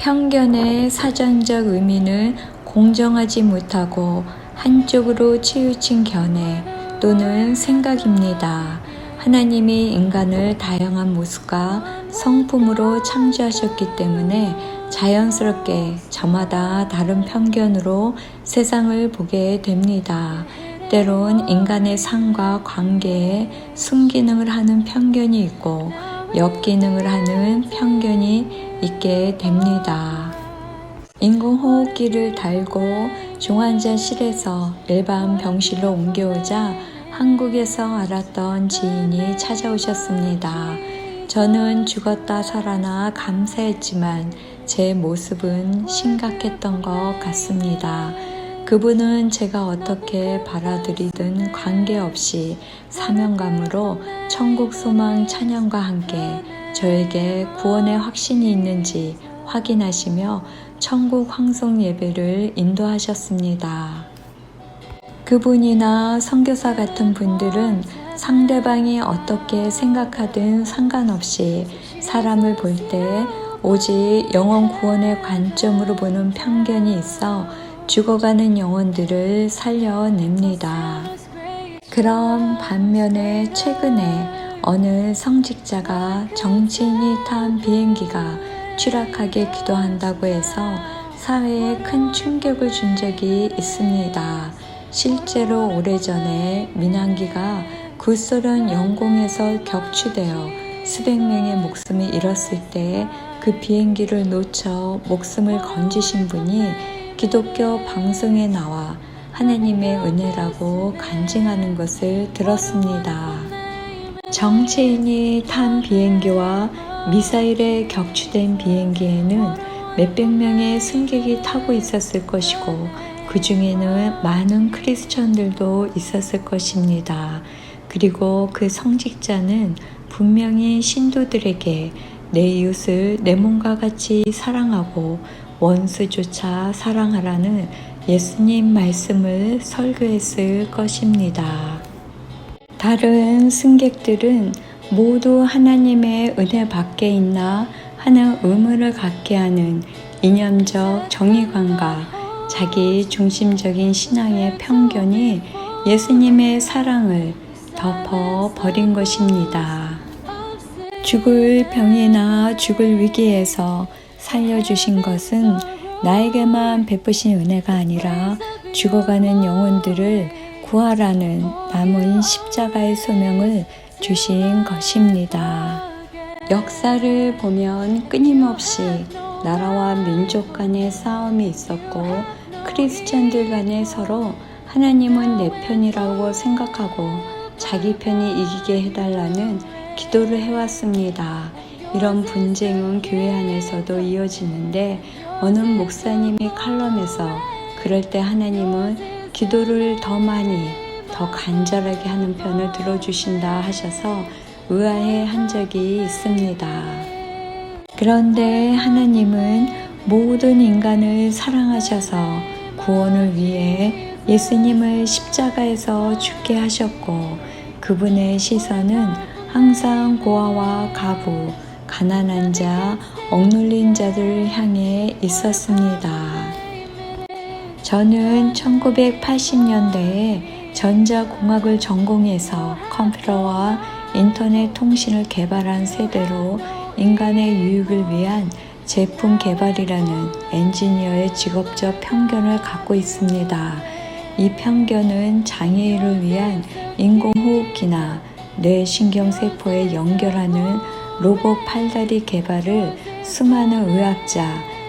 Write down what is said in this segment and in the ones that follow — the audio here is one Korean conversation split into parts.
편견의 사전적 의미는 공정하지 못하고 한쪽으로 치우친 견해 또는 생각입니다. 하나님이 인간을 다양한 모습과 성품으로 창조하셨기 때문에 자연스럽게 저마다 다른 편견으로 세상을 보게 됩니다. 때론 인간의 삶과 관계에 순기능을 하는 편견이 있고 역기능을 하는 편견이 있게 됩니다. 인공호흡기를 달고 중환자실에서 일반 병실로 옮겨오자 한국에서 알았던 지인이 찾아오셨습니다. 저는 죽었다 살아나 감사했지만 제 모습은 심각했던 것 같습니다. 그분은 제가 어떻게 받아들이든 관계없이 사명감으로 천국 소망 찬양과 함께 저에게 구원의 확신이 있는지 확인하시며 천국 황송 예배를 인도하셨습니다. 그분이나 선교사 같은 분들은 상대방이 어떻게 생각하든 상관없이 사람을 볼 때 오직 영혼 구원의 관점으로 보는 편견이 있어 죽어가는 영혼들을 살려냅니다. 그런 반면에 최근에 어느 성직자가 정치인이 탄 비행기가 추락하게 기도한다고 해서 사회에 큰 충격을 준 적이 있습니다. 실제로 오래전에 민항기가 구소련 영공에서 격추되어 수백 명의 목숨을 잃었을 때 그 비행기를 놓쳐 목숨을 건지신 분이 기독교 방송에 나와 하나님의 은혜라고 간증하는 것을 들었습니다. 정치인이 탄 비행기와 미사일에 격추된 비행기에는 몇백 명의 승객이 타고 있었을 것이고 그 중에는 많은 크리스천들도 있었을 것입니다. 그리고 그 성직자는 분명히 신도들에게 내 이웃을 내 몸과 같이 사랑하고 원수조차 사랑하라는 예수님 말씀을 설교했을 것입니다. 다른 승객들은 모두 하나님의 은혜 밖에 있나 하는 의문을 갖게 하는 이념적 정의관과 자기 중심적인 신앙의 편견이 예수님의 사랑을 덮어버린 것입니다. 죽을 병이나 죽을 위기에서 살려주신 것은 나에게만 베푸신 은혜가 아니라 죽어가는 영혼들을 구하라는 남은 십자가의 소명을 주신 것입니다. 역사를 보면 끊임없이 나라와 민족 간의 싸움이 있었고 크리스천들 간에 서로 하나님은 내 편이라고 생각하고 자기 편이 이기게 해달라는 기도를 해왔습니다. 이런 분쟁은 교회 안에서도 이어지는데 어느 목사님이 칼럼에서 그럴 때 하나님은 기도를 더 많이 더 간절하게 하는 편을 들어주신다 하셔서 의아해 한 적이 있습니다. 그런데 하나님은 모든 인간을 사랑하셔서 구원을 위해 예수님을 십자가에서 죽게 하셨고 그분의 시선은 항상 고아와 가부, 가난한 자, 억눌린 자들을 향해 있었습니다. 저는 1980년대에 전자공학을 전공해서 컴퓨터와 인터넷 통신을 개발한 세대로 인간의 유익을 위한 제품 개발이라는 엔지니어의 직업적 편견을 갖고 있습니다. 이 편견은 장애인을 위한 인공호흡기나 뇌신경세포에 연결하는 로봇 팔다리 개발을 수많은 의학자,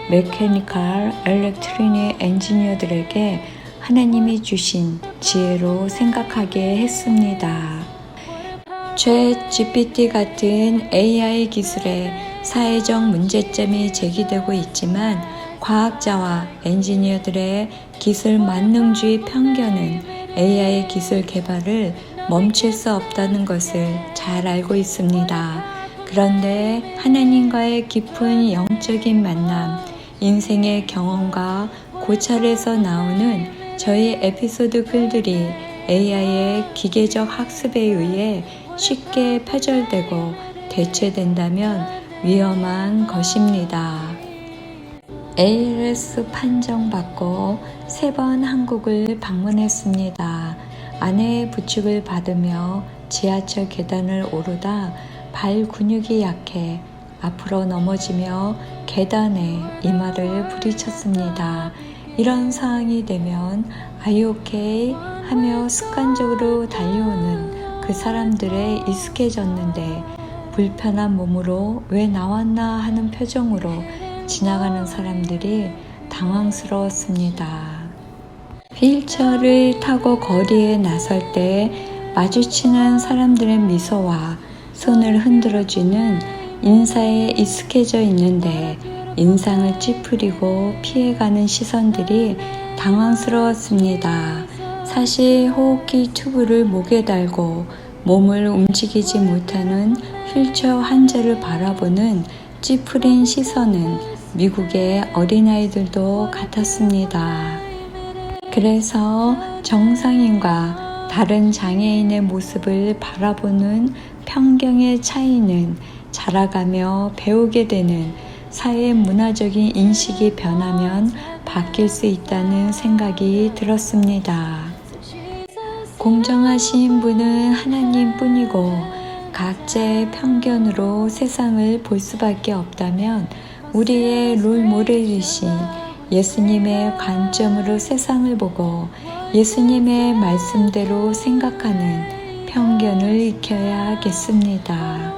메케니컬, 엘렉트로닉 엔지니어들에게 하나님이 주신 지혜로 생각하게 했습니다. 챗GPT 같은 AI 기술에 사회적 문제점이 제기되고 있지만 과학자와 엔지니어들의 기술 만능주의 편견은 AI 기술 개발을 멈출 수 없다는 것을 잘 알고 있습니다. 그런데 하나님과의 깊은 영적인 만남, 인생의 경험과 고찰에서 나오는 저희 에피소드 글들이 AI의 기계적 학습에 의해 쉽게 표절되고 대체된다면 위험한 것입니다. ALS 판정받고 3번 한국을 방문했습니다. 아내의 부축을 받으며 지하철 계단을 오르다 발 근육이 약해 앞으로 넘어지며 계단에 이마를 부딪혔습니다. 이런 상황이 되면 Are you okay? 하며 습관적으로 달려오는 그 사람들에 익숙해졌는데 불편한 몸으로 왜 나왔나 하는 표정으로 지나가는 사람들이 당황스러웠습니다. 휠체어를 타고 거리에 나설 때 마주치는 사람들의 미소와 손을 흔들어주는 인사에 익숙해져 있는데 인상을 찌푸리고 피해가는 시선들이 당황스러웠습니다. 사실 호흡기 튜브를 목에 달고 몸을 움직이지 못하는 휠체어 환자를 바라보는 찌푸린 시선은 미국의 어린아이들도 같았습니다. 그래서 정상인과 다른 장애인의 모습을 바라보는 편견의 차이는 자라가며 배우게 되는 사회 문화적인 인식이 변하면 바뀔 수 있다는 생각이 들었습니다. 공정하신 분은 하나님뿐이고 각자의 편견으로 세상을 볼 수밖에 없다면 우리의 롤모델이신 예수님의 관점으로 세상을 보고 예수님의 말씀대로 생각하는 편견을 익혀야겠습니다.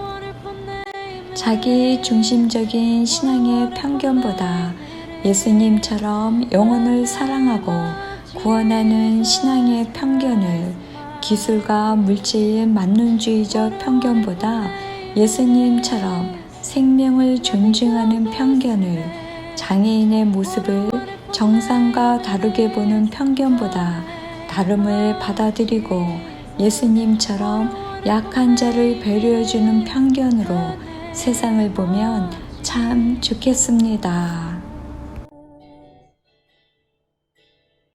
자기 중심적인 신앙의 편견보다 예수님처럼 영혼을 사랑하고 구원하는 신앙의 편견을, 기술과 물질 만능주의적 편견보다 예수님처럼 생명을 존중하는 편견을, 장애인의 모습을 정상과 다르게 보는 편견보다 다름을 받아들이고 예수님처럼 약한 자를 배려해주는 편견으로 세상을 보면 참 좋겠습니다.